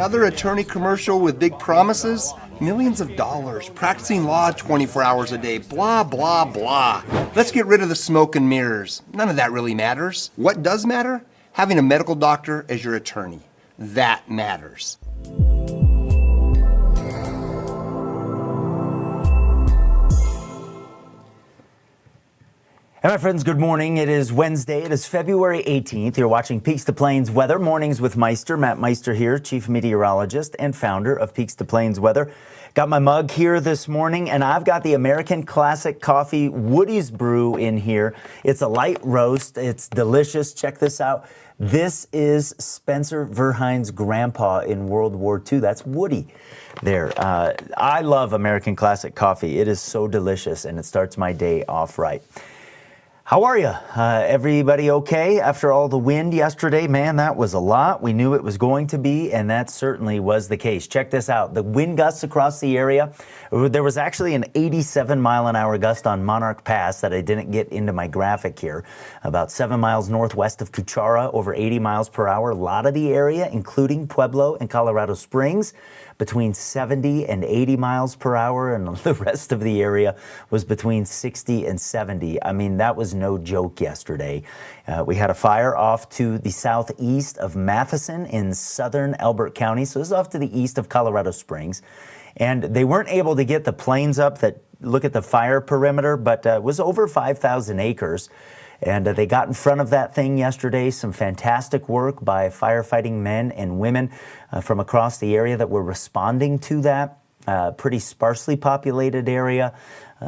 Another attorney commercial with big promises? Millions of dollars, practicing law 24 hours a day, blah, blah, blah. Let's get rid of the smoke and mirrors. None of that really matters. What does matter? Having a medical doctor as your attorney. That matters. Hey, my friends, good morning. It is Wednesday. It is February 18th. You're watching Peaks2Plains Weather, Mornings with Meister. Matt Meister here, Chief Meteorologist and founder of Peaks2Plains Weather. Got my mug here this morning, and I've got the American Classic Coffee Woody's Brew in here. It's a light roast. It's delicious. Check this out. This is Spencer Verheine's grandpa in World War II. That's Woody there. I love American Classic Coffee. It is so delicious, and it starts my day off right. How are you? Everybody okay after all the wind yesterday? Man, that was a lot. We knew it was going to be, and that certainly was the case. Check this out. The wind gusts across the area. There was actually an 87-mile-an-hour gust on Monarch Pass that I didn't get into my graphic here. About 7 miles northwest of Cuchara, over 80 miles per hour. A lot of the area, including Pueblo and Colorado Springs, between 70 and 80 miles per hour, and the rest of the area was between 60 and 70. I mean, that was no joke yesterday. We had a fire off to the southeast of Matheson in southern Elbert County, so this is off to the east of Colorado Springs. And they weren't able to get the planes up that look at the fire perimeter, but it was over 5,000 acres. And they got in front of that thing yesterday. Some fantastic work by firefighting men and women from across the area that were responding to that. Pretty sparsely populated area,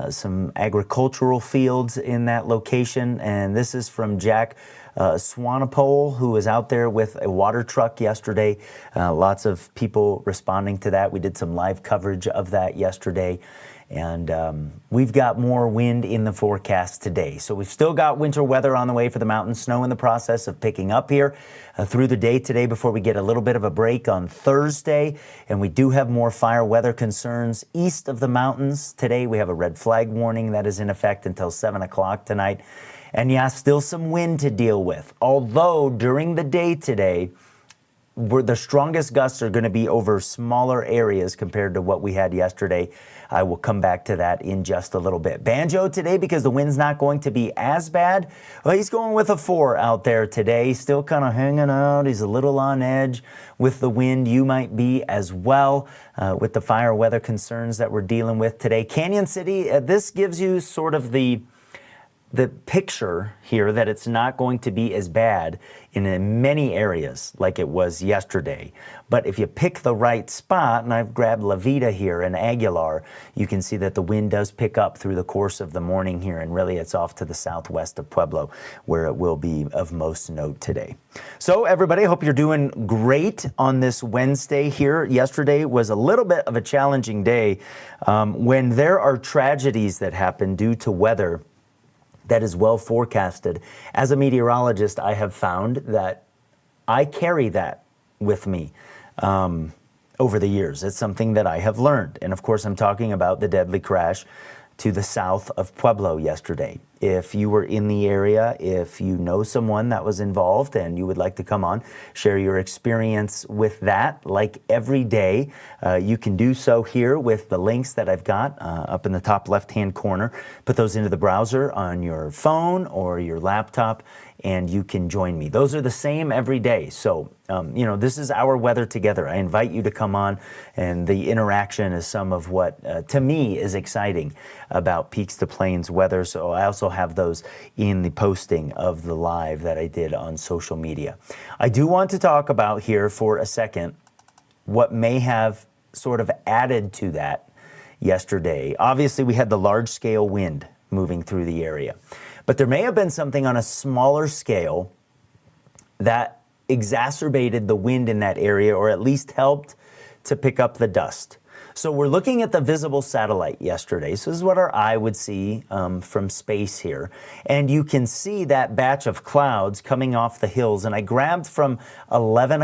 some agricultural fields in that location. And this is from Jack Swanepoel, who was out there with a water truck yesterday. Lots of people responding to that. We did some live coverage of that yesterday. And we've got more wind in the forecast today. So we've still got winter weather on the way for the mountains, snow in the process of picking up here through the day today before we get a little bit of a break on Thursday. And we do have more fire weather concerns east of the mountains. Today we have a red flag warning that is in effect until 7 o'clock tonight. And yeah, still some wind to deal with. Although during the day today, the strongest gusts are going to be over smaller areas compared to what we had yesterday. I will come back to that in just a little bit. Banjo today, because the wind's not going to be as bad. Well, he's going with a 4 out there today. Still kind of hanging out. He's a little on edge with the wind. You might be as well with the fire weather concerns that we're dealing with today. Canyon City, this gives you sort of the picture here that it's not going to be as bad in many areas like it was yesterday. But if you pick the right spot, and I've grabbed La Vida here in Aguilar, you can see that the wind does pick up through the course of the morning here, and really it's off to the southwest of Pueblo where it will be of most note today. So everybody, I hope you're doing great on this Wednesday here. Yesterday was a little bit of a challenging day. When there are tragedies that happen due to weather that is well forecasted. As a meteorologist, I have found that I carry that with me over the years. It's something that I have learned. And of course, I'm talking about the deadly crash to the south of Pueblo yesterday. If you were in the area, if you know someone that was involved and you would like to come on, share your experience with that, like every day, you can do so here with the links that I've got up in the top left-hand corner. Put those into the browser on your phone or your laptop, and you can join me. Those are the same every day. So, this is our weather together. I invite you to come on, and the interaction is some of what, to me, is exciting about Peaks2Plains Weather. So I also have those in the posting of the live that I did on social media. I do want to talk about here for a second what may have sort of added to that yesterday. Obviously, we had the large-scale wind moving through the area. But there may have been something on a smaller scale that exacerbated the wind in that area, or at least helped to pick up the dust. So we're looking at the visible satellite yesterday. So this is what our eye would see from space here. And you can see that batch of clouds coming off the hills. And I grabbed from 9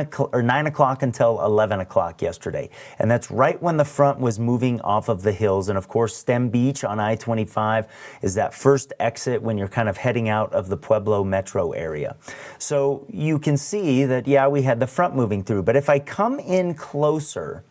o'clock until 11 o'clock yesterday. And that's right when the front was moving off of the hills. And of course, Stem Beach on I-25 is that first exit when you're kind of heading out of the Pueblo metro area. So you can see that, yeah, we had the front moving through. But if I come in closer,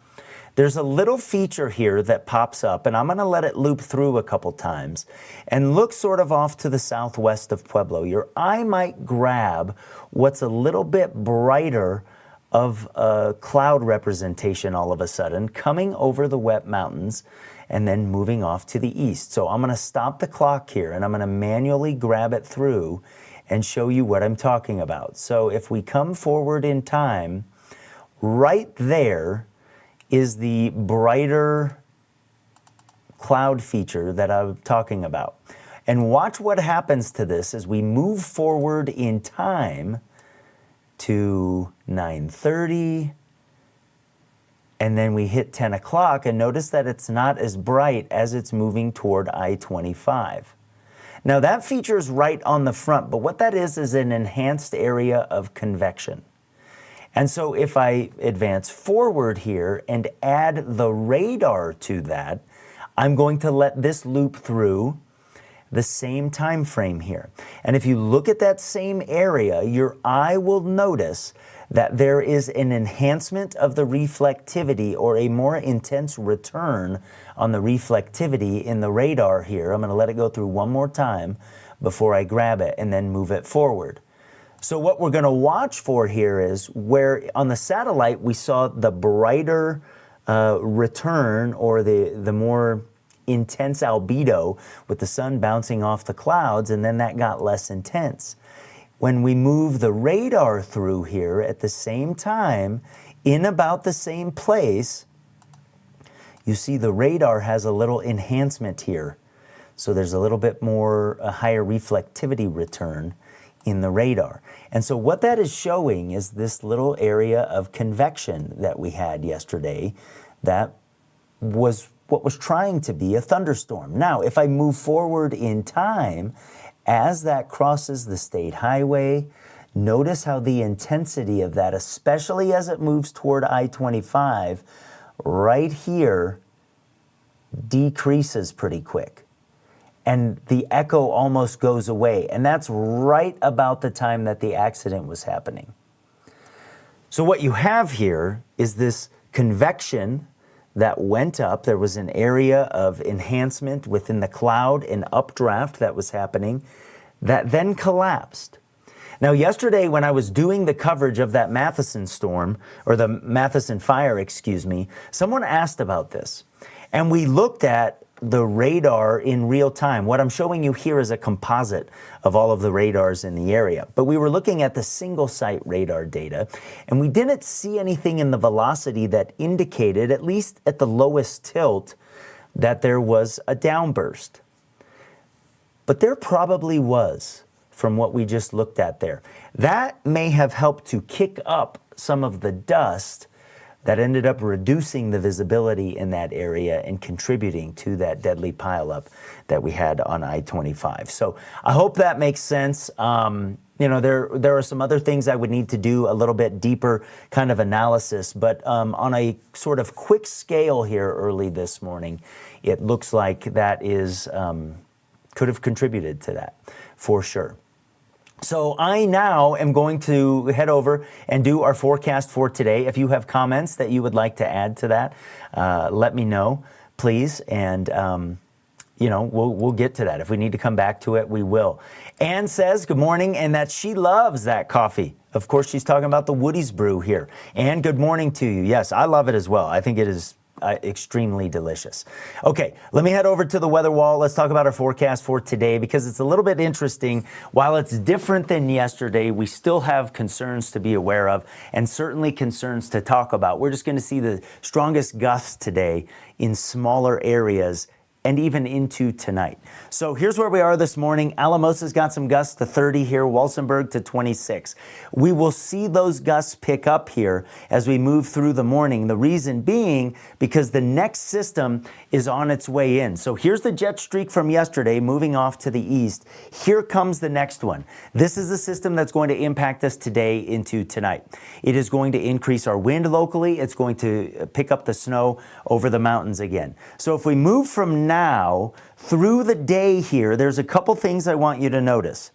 there's a little feature here that pops up, and I'm going to let it loop through a couple times and look sort of off to the southwest of Pueblo. Your eye might grab what's a little bit brighter of a cloud representation all of a sudden coming over the wet mountains and then moving off to the east. So I'm going to stop the clock here and I'm going to manually grab it through and show you what I'm talking about. So if we come forward in time, right there is the brighter cloud feature that I'm talking about. And watch what happens to this as we move forward in time to 9:30, and then we hit 10 o'clock, and notice that it's not as bright as it's moving toward I-25. Now that feature is right on the front, but what that is an enhanced area of convection. And so if I advance forward here and add the radar to that, I'm going to let this loop through the same time frame here. And if you look at that same area, your eye will notice that there is an enhancement of the reflectivity, or a more intense return on the reflectivity in the radar here. I'm going to let it go through one more time before I grab it and then move it forward. So what we're going to watch for here is where on the satellite we saw the brighter return, or the more intense albedo with the sun bouncing off the clouds, and then that got less intense. When we move the radar through here at the same time, in about the same place, you see the radar has a little enhancement here. So there's a little bit more, a higher reflectivity return in the radar. And so what that is showing is this little area of convection that we had yesterday that was what was trying to be a thunderstorm. Now, if I move forward in time, as that crosses the state highway, notice how the intensity of that, especially as it moves toward I-25, right here decreases pretty quick. And the echo almost goes away. And that's right about the time that the accident was happening. So what you have here is this convection that went up. There was an area of enhancement within the cloud, an updraft that was happening, that then collapsed. Now, yesterday when I was doing the coverage of that Matheson storm, or the Matheson fire, excuse me, someone asked about this. And we looked at the radar in real time. What I'm showing you here is a composite of all of the radars in the area. But we were looking at the single site radar data, and we didn't see anything in the velocity that indicated, at least at the lowest tilt, that there was a downburst. But there probably was, from what we just looked at there. That may have helped to kick up some of the dust that ended up reducing the visibility in that area and contributing to that deadly pileup that we had on I-25. So I hope that makes sense. You know, there are some other things I would need to do a little bit deeper kind of analysis, but on a sort of quick scale here early this morning, it looks like that is could have contributed to that for sure. So I now am going to head over and do our forecast for today. If you have comments that you would like to add to that, let me know, please. And, you know, we'll get to that. If we need to come back to it, we will. Ann says good morning, and that she loves that coffee. Of course, she's talking about the Woody's Brew here. Ann, good morning to you. Yes, I love it as well. I think it is extremely delicious. Okay, let me head over to the weather wall. Let's talk about our forecast for today, because it's a little bit interesting. While it's different than yesterday, we still have concerns to be aware of, and certainly concerns to talk about. We're just going to see the strongest gusts today in smaller areas and even into tonight. So here's where we are this morning. Alamosa's got some gusts to 30 here, Walsenburg to 26. We will see those gusts pick up here as we move through the morning. The reason being because the next system is on its way in. So here's the jet streak from yesterday moving off to the east. Here comes the next one. This is the system that's going to impact us today into tonight. It is going to increase our wind locally. It's going to pick up the snow over the mountains again. So if we move from now through the day here, there's a couple things I want you to notice.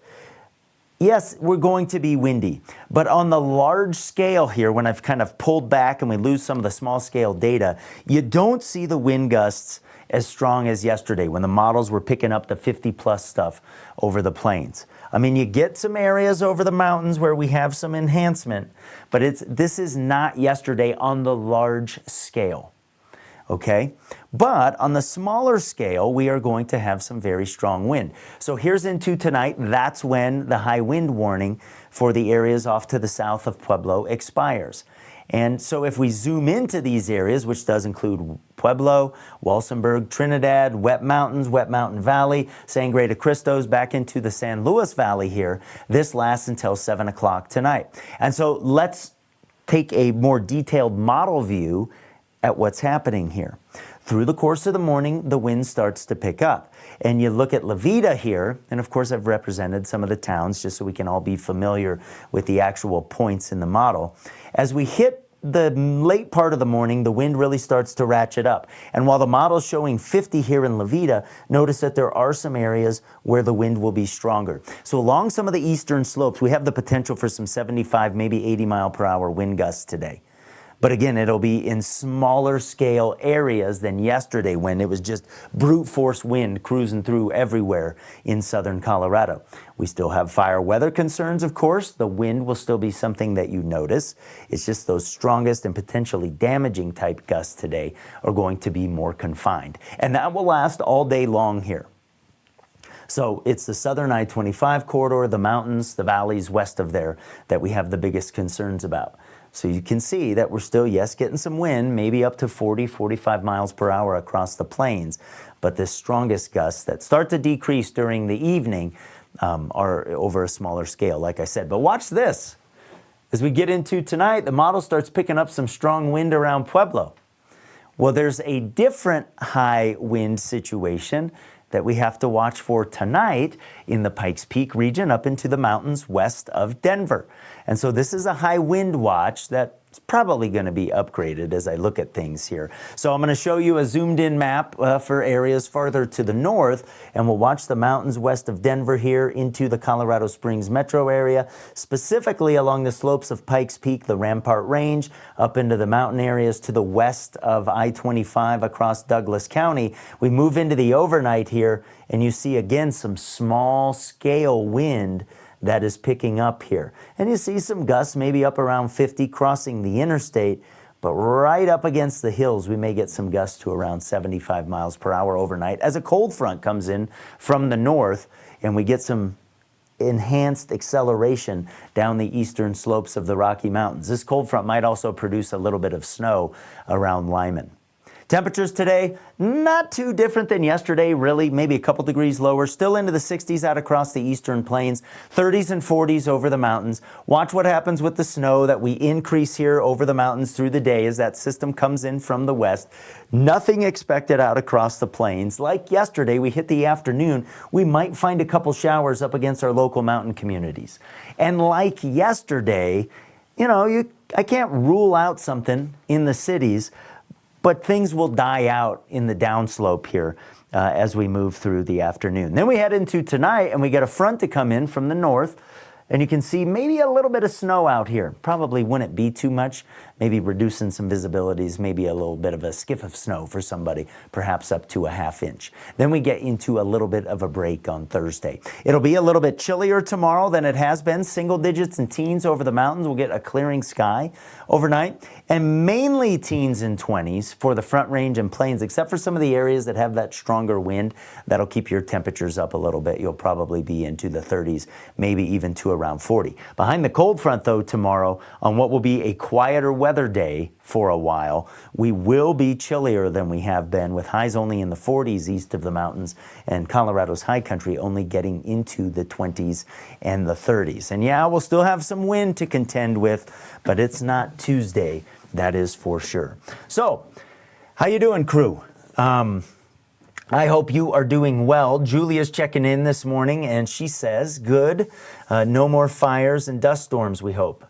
Yes, we're going to be windy, but on the large scale here, when I've kind of pulled back and we lose some of the small scale data, you don't see the wind gusts as strong as yesterday when the models were picking up the 50 plus stuff over the plains. I mean, you get some areas over the mountains where we have some enhancement, but this is not yesterday on the large scale. Okay, but on the smaller scale, we are going to have some very strong wind. So here's into tonight. That's when the high wind warning for the areas off to the south of Pueblo expires. And so if we zoom into these areas, which does include Pueblo, Walsenburg, Trinidad, Wet Mountains, Wet Mountain Valley, Sangre de Cristos, back into the San Luis Valley here, this lasts until 7 o'clock tonight. And so let's take a more detailed model view at what's happening here. Through the course of the morning, the wind starts to pick up. And you look at La Vida here, and of course I've represented some of the towns just so we can all be familiar with the actual points in the model. As we hit the late part of the morning, the wind really starts to ratchet up. And while the model's showing 50 here in La Vida, notice that there are some areas where the wind will be stronger. So along some of the eastern slopes, we have the potential for some 75, maybe 80 mile per hour wind gusts today. But again, it'll be in smaller scale areas than yesterday when it was just brute force wind cruising through everywhere in southern Colorado. We still have fire weather concerns, of course. The wind will still be something that you notice. It's just those strongest and potentially damaging type gusts today are going to be more confined. And that will last all day long here. So it's the southern I-25 corridor, the mountains, the valleys west of there that we have the biggest concerns about. So you can see that we're still, yes, getting some wind, maybe up to 40, 45 miles per hour across the plains. But the strongest gusts that start to decrease during the evening are over a smaller scale, like I said. But watch this. As we get into tonight, the model starts picking up some strong wind around Pueblo. Well, there's a different high wind situation that we have to watch for tonight in the Pikes Peak region up into the mountains west of Denver. And so this is a high wind watch that's probably going to be upgraded as I look at things here. So I'm going to show you a zoomed in map for areas farther to the north, and we'll watch the mountains west of Denver here into the Colorado Springs metro area, specifically along the slopes of Pikes Peak, the Rampart Range, up into the mountain areas to the west of I-25 across Douglas County. We move into the overnight here, and you see again some small scale wind that is picking up here. And you see some gusts maybe up around 50 crossing the interstate, but right up against the hills we may get some gusts to around 75 miles per hour overnight as a cold front comes in from the north and we get some enhanced acceleration down the eastern slopes of the Rocky Mountains. This cold front might also produce a little bit of snow around Lyman. Temperatures today, not too different than yesterday, really, maybe a couple degrees lower, still into the 60s out across the eastern plains, 30s and 40s over the mountains. Watch what happens with the snow that we increase here over the mountains through the day as that system comes in from the west. Nothing expected out across the plains. Like yesterday, we hit the afternoon, we might find a couple showers up against our local mountain communities. And like yesterday, I can't rule out something in the cities, but things will die out in the downslope here as we move through the afternoon. Then we head into tonight and we get a front to come in from the north, and you can see maybe a little bit of snow out here. Probably wouldn't be too much, maybe reducing some visibilities, maybe a little bit of a skiff of snow for somebody, perhaps up to a ½ inch. Then we get into a little bit of a break on Thursday. It'll be a little bit chillier tomorrow than it has been. Single digits and teens over the mountains. We'll get a clearing sky overnight, and mainly teens and 20s for the Front Range and plains, except for some of the areas that have that stronger wind. That'll keep your temperatures up a little bit. You'll probably be into the 30s, maybe even to around 40. Behind the cold front, though, tomorrow, on what will be a quieter weather day for a while, we will be chillier than we have been, with highs only in the 40s east of the mountains, and Colorado's high country only getting into the 20s and the 30s. And yeah, we'll still have some wind to contend with, but it's not Tuesday, that is for sure. So, how you doing, crew? I hope you are doing well. Julia's checking in this morning, and she says, good. No more fires and dust storms, we hope.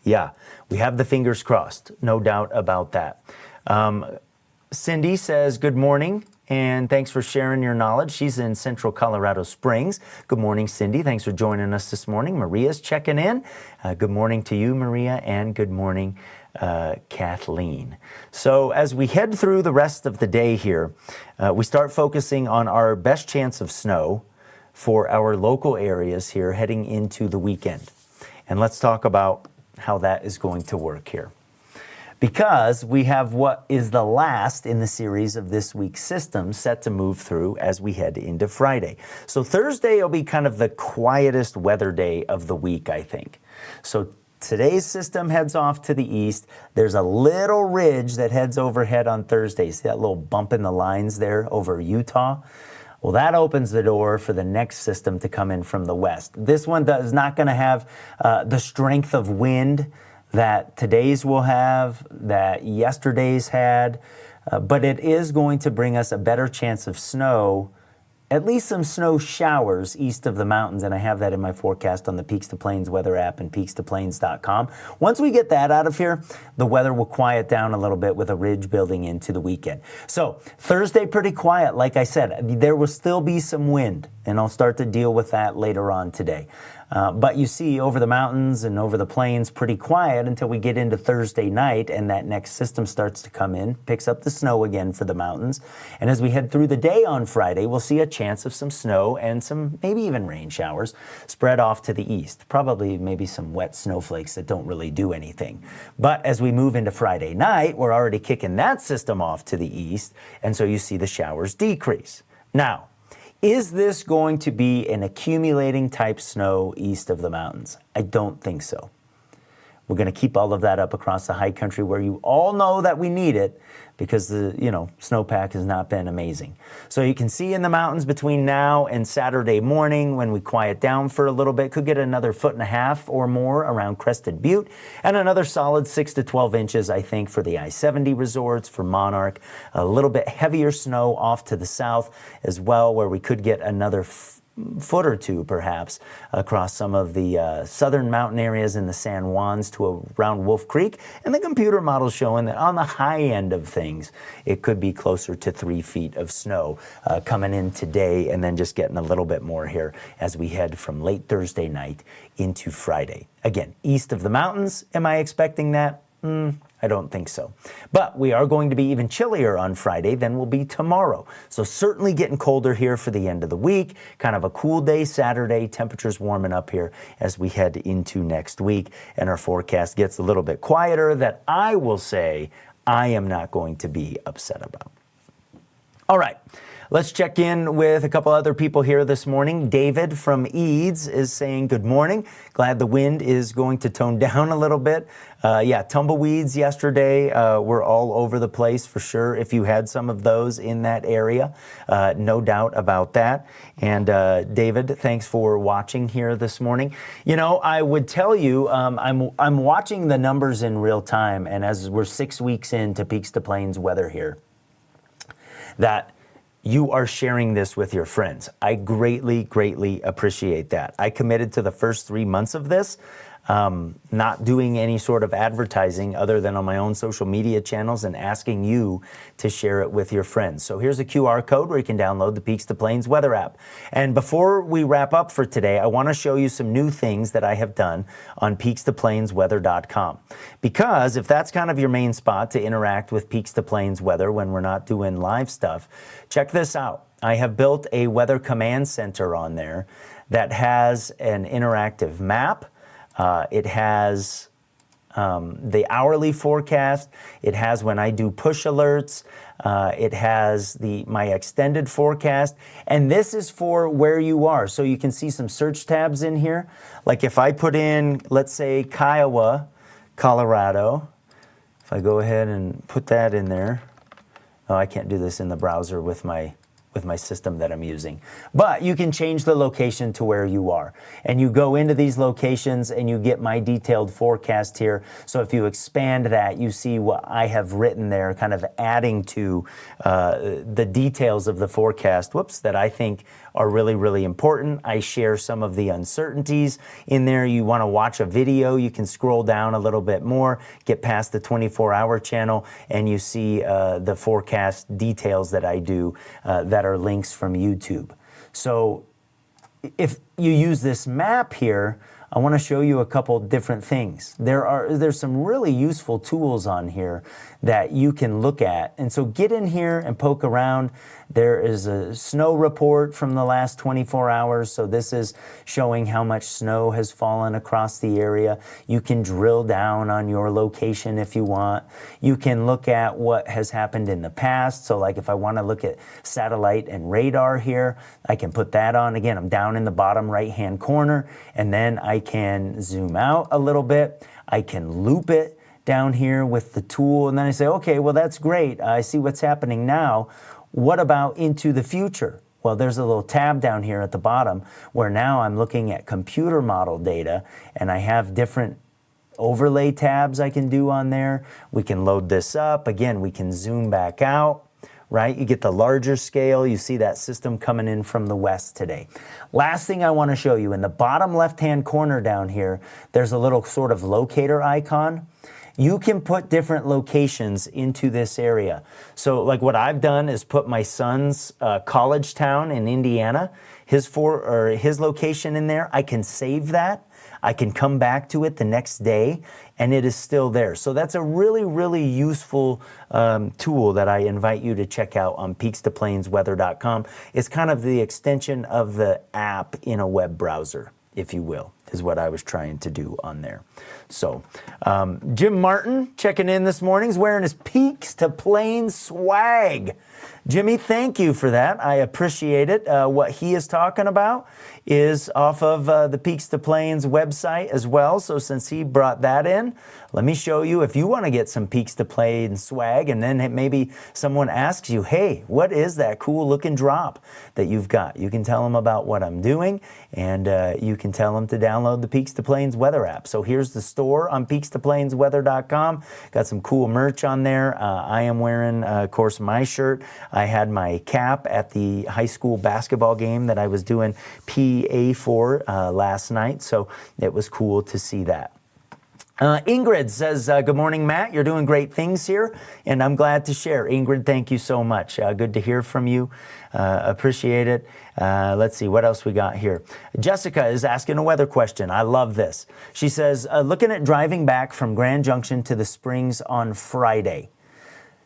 Yeah, we have the fingers crossed, no doubt about that. Cindy says, good morning, and thanks for sharing your knowledge. She's in Central Colorado Springs. Good morning, Cindy. Thanks for joining us this morning. Maria's checking in. Good morning to you, Maria, and good morning, Kathleen. So as we head through the rest of the day here, we start focusing on our best chance of snow for our local areas here heading into the weekend. And let's talk about how that is going to work here. Because we have what is the last in the series of this week's systems set to move through as we head into Friday. So Thursday will be kind of the quietest weather day of the week, I think. So today's system heads off to the east. There's a little ridge that heads overhead on Thursday. See that little bump in the lines there over Utah? Well, that opens the door for the next system to come in from the west. This one is not going to have the strength of wind that today's will have, that yesterday's had, but it is going to bring us a better chance of snow, at least some snow showers east of the mountains, and I have that in my forecast on the Peaks2Plains Weather app and peaks2plains.com. Once we get that out of here, the weather will quiet down a little bit with a ridge building into the weekend. So Thursday, pretty quiet. Like I said, there will still be some wind, and I'll start to deal with that later on today. But you see over the mountains and over the plains, pretty quiet until we get into Thursday night and that next system starts to come in, picks up the snow again for the mountains. And as we head through the day on Friday, we'll see a chance of some snow and some maybe even rain showers spread off to the east. Probably maybe some wet snowflakes that don't really do anything. But as we move into Friday night, we're already kicking that system off to the east. And so you see the showers decrease. Now, is this going to be an accumulating type snow east of the mountains? I don't think so. We're going to keep all of that up across the high country where you all know that we need it because the snowpack has not been amazing. So you can see in the mountains between now and Saturday morning when we quiet down for a little bit, could get another 1.5 feet or more around Crested Butte and another solid 6 to 12 inches, I think, for the I-70 resorts, for Monarch. A little bit heavier snow off to the south as well, where we could get another foot or two perhaps across some of the southern mountain areas in the San Juans to around Wolf Creek, and the computer model showing that on the high end of things it could be closer to 3 feet of snow coming in today, and then just getting a little bit more here as we head from late Thursday night into Friday. Again, east of the mountains, am I expecting that? I don't think so. But we are going to be even chillier on Friday than we'll be tomorrow. So certainly getting colder here for the end of the week. Kind of a cool day Saturday. Temperatures warming up here as we head into next week. And our forecast gets a little bit quieter that I will say I am not going to be upset about. All right. Let's check in with a couple other people here this morning. David from Eads is saying good morning. Glad the wind is going to tone down a little bit. Tumbleweeds yesterday were all over the place for sure. If you had some of those in that area, no doubt about that. And David, thanks for watching here this morning. I would tell you, I'm watching the numbers in real time, and as we're 6 weeks into Peaks2Plains Weather here, that you are sharing this with your friends. I greatly, greatly appreciate that. I committed to the first 3 months of this, not doing any sort of advertising other than on my own social media channels and asking you to share it with your friends. So here's a QR code where you can download the Peaks2Plains Weather app. And before we wrap up for today, I want to show you some new things that I have done on Peaks2PlainsWeather.com. Because if that's kind of your main spot to interact with Peaks2Plains Weather when we're not doing live stuff, check this out. I have built a weather command center on there that has an interactive map. It has the hourly forecast. It has when I do push alerts. It has my extended forecast. And this is for where you are. So you can see some search tabs in here. Like if I put in, let's say, Kiowa, Colorado. If I go ahead and put that in there. Oh, I can't do this in the browser with my system that I'm using. But you can change the location to where you are. And you go into these locations and you get my detailed forecast here. So if you expand that, you see what I have written there, kind of adding to the details of the forecast, that I think are really, really important. I share some of the uncertainties in there. You want to watch a video, you can scroll down a little bit more, get past the 24-hour channel, and you see the forecast details that I do that are links from YouTube. So if you use this map here, I want to show you a couple different things. There's some really useful tools on here that you can look at. And so get in here and poke around. There is a snow report from the last 24 hours. So this is showing how much snow has fallen across the area. You can drill down on your location if you want. You can look at what has happened in the past. So like if I want to look at satellite and radar here, I can put that on. Again, I'm down in the bottom right-hand corner, and then I can zoom out a little bit. I can loop it down here with the tool, and then I say, okay, well, that's great. I see what's happening now. What about into the future? Well, there's a little tab down here at the bottom where now I'm looking at computer model data, and I have different overlay tabs I can do on there. We can load this up. Again, we can zoom back out. Right? You get the larger scale. You see that system coming in from the west today. Last thing I want to show you, in the bottom left-hand corner down here, there's a little sort of locator icon. You can put different locations into this area. So like what I've done is put my son's college town in Indiana, his location in there. I can save that. I can come back to it the next day, and it is still there. So that's a really, really useful tool that I invite you to check out on Peaks2PlainsWeather.com. It's kind of the extension of the app in a web browser, if you will, is what I was trying to do on there. So Jim Martin checking in this morning. He's wearing his Peaks to Plains swag. Jimmy, thank you for that. I appreciate it. What he is talking about is off of the Peaks to Plains website as well. So since he brought that in, let me show you if you want to get some Peaks to Plains swag, and then maybe someone asks you, hey, what is that cool looking drop that you've got? You can tell them about what I'm doing, and you can tell them to download the Peaks to Plains weather app. So here's the store on Peaks2PlainsWeather.com. Got some cool merch on there. I am wearing, of course, my shirt. I had my cap at the high school basketball game that I was doing PA for last night, so it was cool to see that. Ingrid says, good morning, Matt. You're doing great things here, and I'm glad to share. Ingrid, thank you so much. Good to hear from you. Appreciate it. Let's see what else we got here. Jessica is asking a weather question. I love this. She says, looking at driving back from Grand Junction to the Springs on Friday.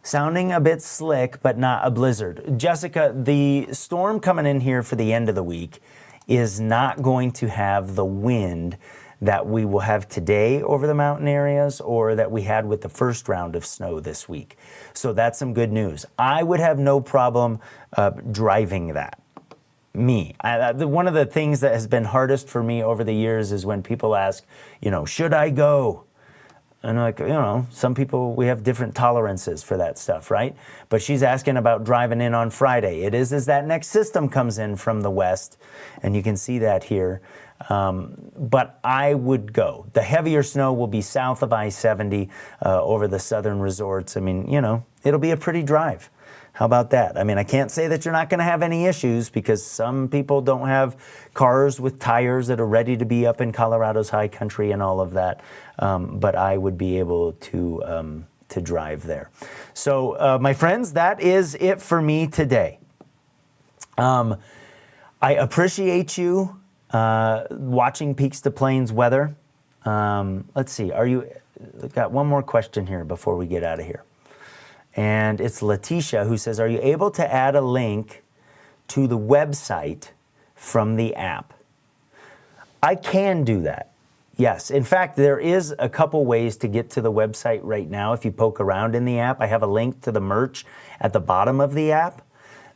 Sounding a bit slick, but not a blizzard. Jessica, the storm coming in here for the end of the week is not going to have the wind that we will have today over the mountain areas or that we had with the first round of snow this week. So that's some good news. I would have no problem driving that. One of the things that has been hardest for me over the years is when people ask, should I go? And like, some people, we have different tolerances for that stuff, right? But she's asking about driving in on Friday. It is as that next system comes in from the west, and you can see that here. But I would go. The heavier snow will be south of I-70 over the southern resorts. I mean, it'll be a pretty drive. How about that? I mean, I can't say that you're not going to have any issues because some people don't have cars with tires that are ready to be up in Colorado's high country and all of that. But I would be able to drive there. So, my friends, that is it for me today. I appreciate you watching Peaks to Plains Weather. Let's see. We've got one more question here before we get out of here. And it's Letitia who says, are you able to add a link to the website from the app? I can do that. Yes. In fact, there is a couple ways to get to the website right now. If you poke around in the app, I have a link to the merch at the bottom of the app.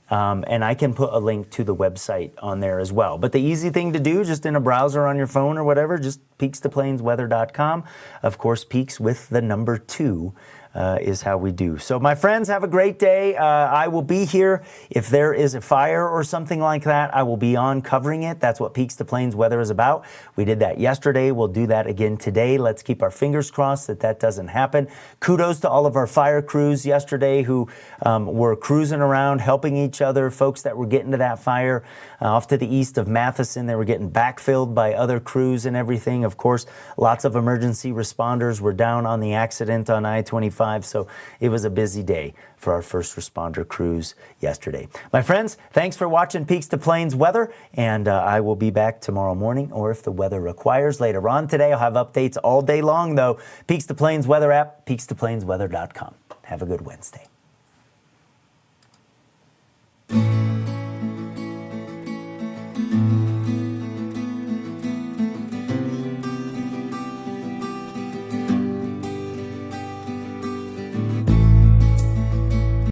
And I can put a link to the website on there as well. But the easy thing to do, just in a browser on your phone or whatever, just peaks2plainsweather.com. Of course, Peaks with the number 2 is how we do. So my friends, have a great day. I will be here. If there is a fire or something like that, I will be on covering it. That's what Peaks to Plains Weather is about. We did that yesterday. We'll do that again today. Let's keep our fingers crossed that that doesn't happen. Kudos to all of our fire crews yesterday who were cruising around, helping each other, folks that were getting to that fire off to the east of Matheson. They were getting backfilled by other crews and everything. Of course, lots of emergency responders were down on the accident on I-25. So it was a busy day for our first responder crews yesterday. My friends, thanks for watching Peaks to Plains Weather, and I will be back tomorrow morning, or if the weather requires later on today. I'll have updates all day long, though. Peaks to Plains Weather app, peaks2plainsweather.com. Have a good Wednesday.